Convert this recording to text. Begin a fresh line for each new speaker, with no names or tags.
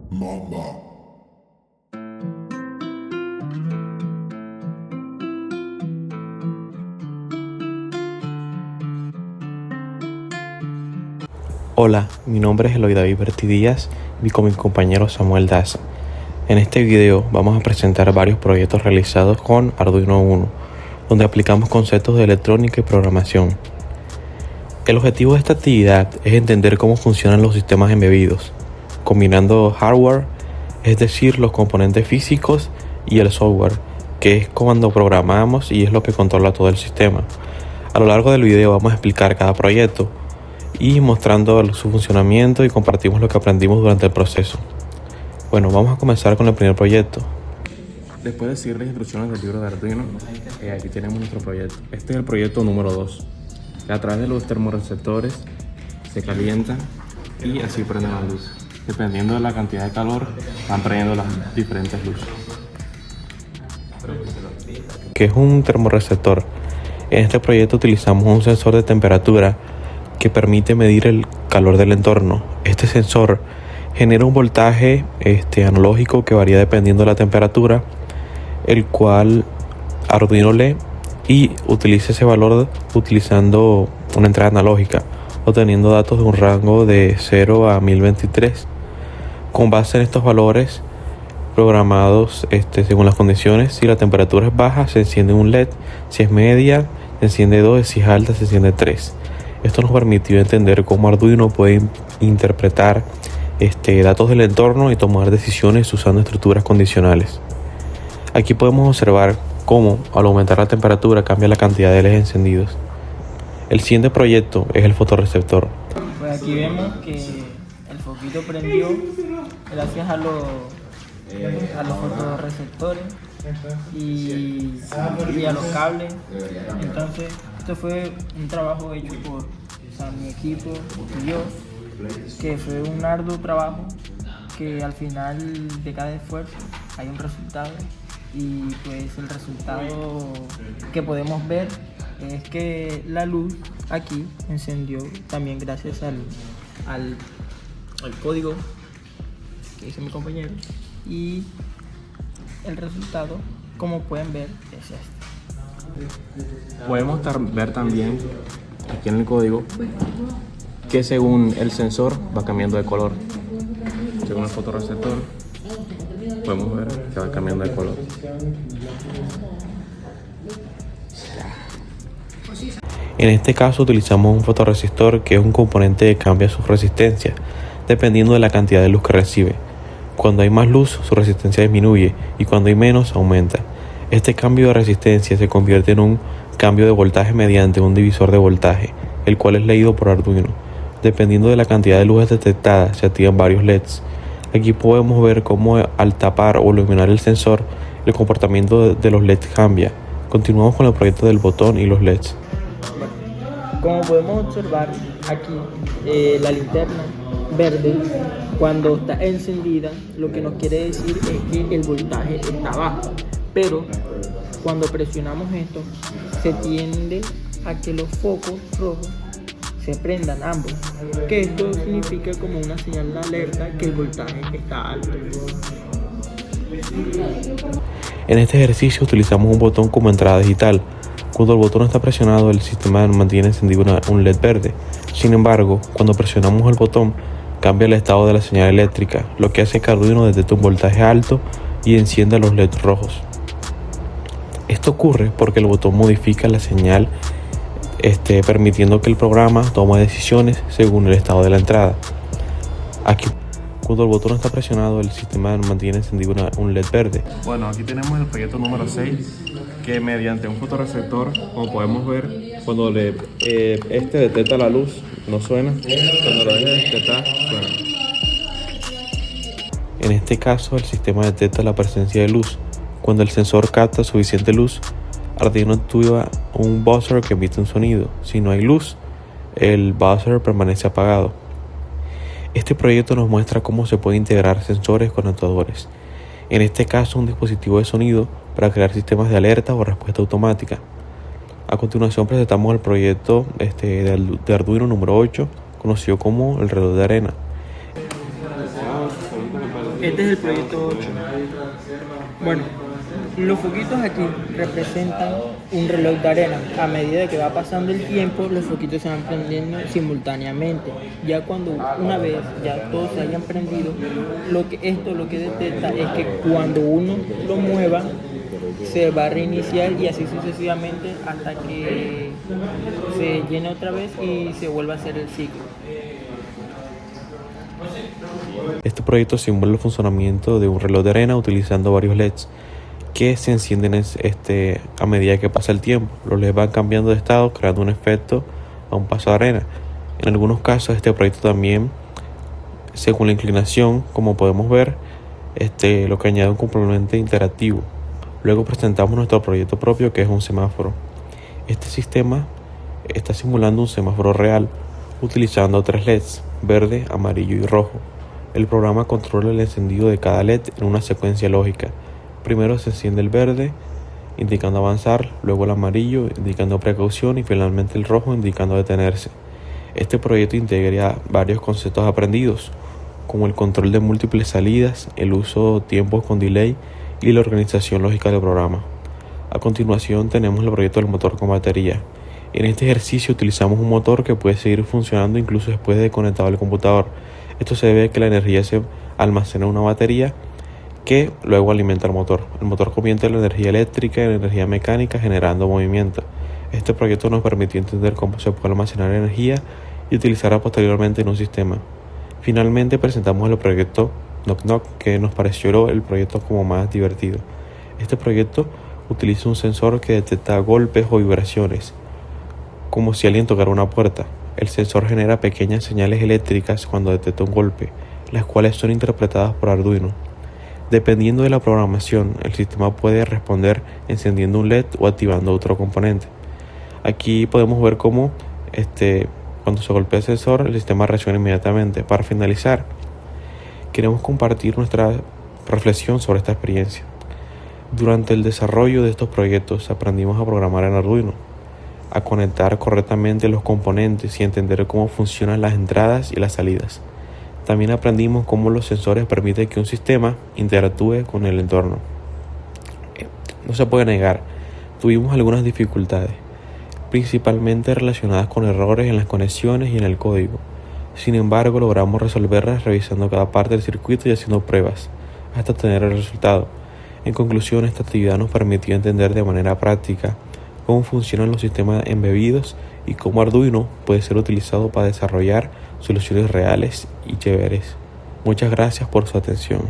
Mamba.
Hola, mi nombre es Eloy David Berti Díaz y con mi compañero Samuel Daza. En este video vamos a presentar varios proyectos realizados con Arduino Uno, donde aplicamos conceptos de electrónica y programación. El objetivo de esta actividad es entender cómo funcionan los sistemas embebidos, combinando hardware, es decir, los componentes físicos, y el software, que es cuando programamos y es lo que controla todo el sistema. A lo largo del video vamos a explicar cada proyecto y mostrando su funcionamiento y compartimos lo que aprendimos durante el proceso. Bueno, vamos a comenzar con el primer proyecto. Después de seguir las instrucciones del libro de Arduino, aquí tenemos nuestro proyecto. Este es el proyecto número 2. A través de los termorreceptores se calientan y así prenden la luz. Dependiendo de la cantidad de calor, van prendiendo las diferentes luces. ¿Qué es un termorreceptor? En este proyecto utilizamos un sensor de temperatura que permite medir el calor del entorno. Este sensor genera un voltaje analógico que varía dependiendo de la temperatura, el cual Arduino lee y utiliza ese valor utilizando una entrada analógica, obteniendo datos de un rango de 0 a 1023. Con base en estos valores programados según las condiciones, si la temperatura es baja se enciende un LED, si es media se enciende 2, si es alta se enciende 3. Esto nos permitió entender cómo Arduino puede interpretar datos del entorno y tomar decisiones usando estructuras condicionales. Aquí podemos observar cómo al aumentar la temperatura cambia la cantidad de LEDs encendidos. El siguiente proyecto es el fotorreceptor.
Pues aquí vemos que el foquito prendió gracias a los fotorreceptores y a los cables. Entonces esto fue un trabajo hecho por mi equipo y yo, que fue un arduo trabajo, que al final de cada esfuerzo hay un resultado, y pues el resultado que podemos ver es que la luz aquí encendió también gracias al código que hizo mi compañero, y el resultado, como pueden ver, es este.
Podemos ver también aquí en el código que según el sensor va cambiando de color. Según el fotorreceptor podemos ver que va cambiando de color. En este caso utilizamos un fotorresistor, que es un componente que cambia su resistencia dependiendo de la cantidad de luz que recibe. Cuando hay más luz, su resistencia disminuye, y cuando hay menos, aumenta. Este cambio de resistencia se convierte en un cambio de voltaje mediante un divisor de voltaje, el cual es leído por Arduino. Dependiendo de la cantidad de luz detectada, se activan varios LEDs. Aquí podemos ver cómo al tapar o iluminar el sensor, el comportamiento de los LEDs cambia. Continuamos con el proyecto del botón y los LEDs.
Como podemos observar aquí, la linterna verde, cuando está encendida, lo que nos quiere decir es que el voltaje está bajo, pero cuando presionamos esto, se tiende a que los focos rojos se prendan ambos, que esto significa como una señal de alerta que el voltaje está alto.
En este ejercicio utilizamos un botón como entrada digital. Cuando el botón está presionado, el sistema mantiene encendido un LED verde. Sin embargo, cuando presionamos el botón, cambia el estado de la señal eléctrica, lo que hace que Arduino detecte un voltaje alto y encienda los LEDs rojos. Esto ocurre porque el botón modifica la señal, permitiendo que el programa tome decisiones según el estado de la entrada. Aquí, cuando el botón está presionado, el sistema mantiene encendido un LED verde. Bueno, aquí tenemos el proyecto número 6, que mediante un fotorreceptor, como podemos ver, cuando detecta la luz, no suena. Cuando lo deja de detectar, suena. En este caso, el sistema detecta la presencia de luz. Cuando el sensor capta suficiente luz, Arduino activa un buzzer que emite un sonido. Si no hay luz, el buzzer permanece apagado. Este proyecto nos muestra cómo se puede integrar sensores con actuadores. En este caso, un dispositivo de sonido para crear sistemas de alerta o respuesta automática. A continuación presentamos el proyecto de Arduino número 8, conocido como el reloj de arena.
Este es el proyecto 8. Bueno, los foquitos aquí representan un reloj de arena. A medida que va pasando el tiempo, los foquitos se van prendiendo simultáneamente. Ya cuando una vez ya todos se hayan prendido, lo que detecta es que cuando uno lo mueva, se va a reiniciar y así sucesivamente hasta que se llene otra vez y se vuelva a hacer el ciclo.
Este proyecto simula el funcionamiento de un reloj de arena utilizando varios LEDs que se encienden a medida que pasa el tiempo. Los LEDs van cambiando de estado, creando un efecto a un paso de arena. En algunos casos este proyecto también, según la inclinación, como podemos ver, lo que añade un complemento interactivo. Luego presentamos nuestro proyecto propio, que es un semáforo. Este sistema está simulando un semáforo real utilizando 3 LEDs, verde, amarillo y rojo. El programa controla el encendido de cada LED en una secuencia lógica. Primero se enciende el verde, indicando avanzar, luego el amarillo, indicando precaución y finalmente el rojo, indicando detenerse. Este proyecto integra varios conceptos aprendidos, como el control de múltiples salidas, el uso de tiempos con delay y la organización lógica del programa. A continuación tenemos el proyecto del motor con batería. En este ejercicio utilizamos un motor que puede seguir funcionando incluso después de conectado al computador. Esto se debe a que la energía se almacena en una batería que luego alimenta el motor. El motor convierte la energía eléctrica en energía mecánica generando movimiento. Este proyecto nos permitió entender cómo se puede almacenar energía y utilizarla posteriormente en un sistema. Finalmente presentamos el proyecto Knock Knock, que nos pareció el proyecto como más divertido. Este proyecto utiliza un sensor que detecta golpes o vibraciones, como si alguien tocara una puerta. El sensor genera pequeñas señales eléctricas cuando detecta un golpe, las cuales son interpretadas por Arduino. Dependiendo de la programación, el sistema puede responder encendiendo un LED o activando otro componente. Aquí podemos ver cómo cuando se golpea el sensor, el sistema reacciona inmediatamente. Para finalizar, queremos compartir nuestra reflexión sobre esta experiencia. Durante el desarrollo de estos proyectos aprendimos a programar en Arduino, a conectar correctamente los componentes y entender cómo funcionan las entradas y las salidas. También aprendimos cómo los sensores permiten que un sistema interactúe con el entorno. No se puede negar, tuvimos algunas dificultades, principalmente relacionadas con errores en las conexiones y en el código. Sin embargo, logramos resolverlas revisando cada parte del circuito y haciendo pruebas, hasta tener el resultado. En conclusión, esta actividad nos permitió entender de manera práctica cómo funcionan los sistemas embebidos y cómo Arduino puede ser utilizado para desarrollar soluciones reales y chéveres. Muchas gracias por su atención.